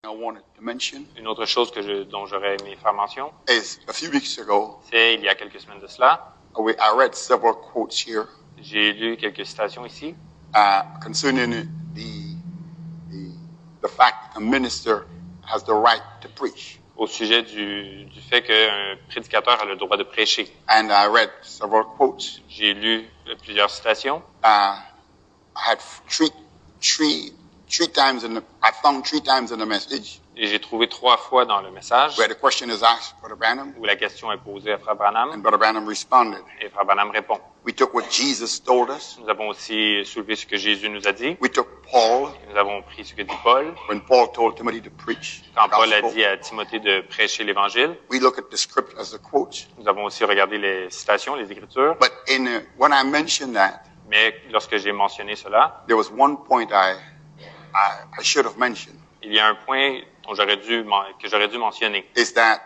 I wanted to mention Une autre chose dont j'aurais aimé faire mention, is a few weeks ago, c'est il y a quelques semaines de cela, I read several quotes here j'ai lu quelques citations ici concerning the fact a minister has the right to preach. au sujet du fait qu'un prédicateur a le droit de prêcher. And I read several quotes. J'ai lu plusieurs citations. I had I found three times in the message Et j'ai trouvé 3 fois dans le message where the question is asked, Brother Branham, où la question est posée à Frère Branham and Brother Branham responded. et Frère Branham répond. We took what Jesus told us. Nous avons aussi soulevé ce que Jésus nous a dit. We took Paul Nous avons pris ce que dit Paul when Paul told Timothy to preach the quand Paul a gospel. dit à Timothée de prêcher l'Évangile. We look at the script as a quote. Nous avons aussi regardé les citations, les Écritures. But when I mentioned that, Mais lorsque j'ai mentionné cela, there was one point I should have mentioned. il y a un point que j'aurais dû mentionner. Is that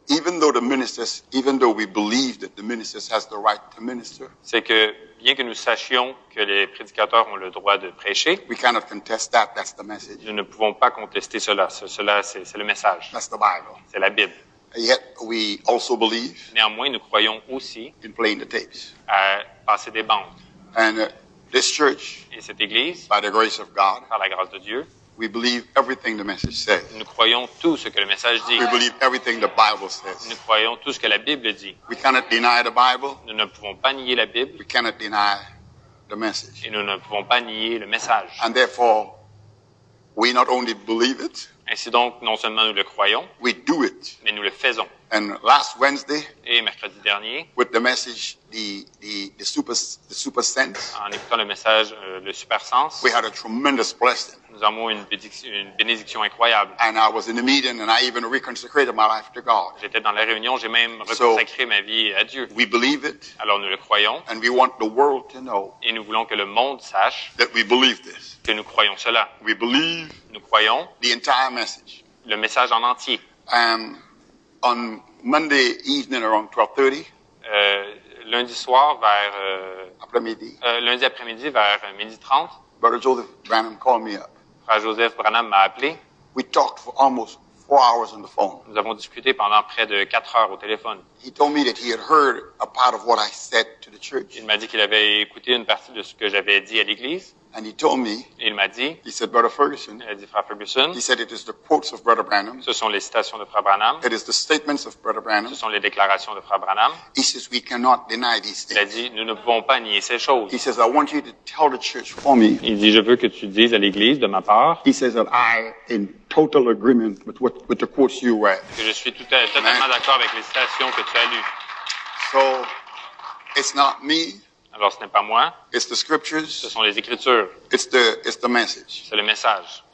even though we believe that the ministers has the right to minister, C'est que bien que nous sachions que les prédicateurs ont le droit de prêcher, we cannot contest that. That's the message. nous ne pouvons pas contester cela. Cela, c'est le message. That's the Bible. C'est la Bible. Yet we also believe Néanmoins, nous croyons aussi in playing the tapes. à passer des bandes. And this church, Et cette Église, by the grace of God, par la grâce de Dieu, we believe everything the message says. nous croyons tout ce que le message dit. We believe everything the Bible says. Nous croyons tout ce que la Bible dit. We cannot deny the Bible. Nous ne pouvons pas nier la Bible We cannot deny the message. et nous ne pouvons pas nier le message. And therefore, we not only believe it, Ainsi donc, non seulement nous le croyons, we do it. mais nous le faisons. And last Wednesday, Et mercredi dernier, with the message, the super sense, en écoutant le message, le super sens, we had a tremendous blessing. nous avons une bénédiction incroyable. And I was in the meeting, and I even reconsecrated my life to God. J'étais dans la réunion, j'ai même reconsacré ma vie à Dieu. We believe it, Alors nous le croyons and we want the world to know et nous voulons que le monde sache that we believe this. que nous croyons cela. We believe Nous croyons the entire message. le message en entier. On Monday evening around 12:30, Lundi soir vers après-midi, lundi après-midi vers 12h30, Brother Joseph Branham called me up. Frère Joseph Branham m'a appelé. We talked for almost 4 hours on the phone. Nous avons discuté pendant près de 4 heures au téléphone. He told me that he had heard a part of what I said to the church. Il m'a dit qu'il avait écouté une partie de ce que j'avais dit à l'église. And he told me, Et il m'a dit, he said, Brother Ferguson, il a dit, Frère Ferguson, he said it is the quotes of Brother Branham. ce sont les citations de Frère Branham, It is the statements of Brother Branham. ce sont les déclarations de Frère Branham. He says, we cannot deny these Il a things. dit, nous ne pouvons pas nier ces choses. He says, I want you to tell the church for me. Il dit, je veux que tu dises à l'église de ma part He says that I in total agreement with the quotes you read. que je suis totalement d'accord avec les citations que tu as lues. So it's not me, Alors ce n'est pas moi, it's the ce scriptures, sont les Écritures, it's the message. c'est le message.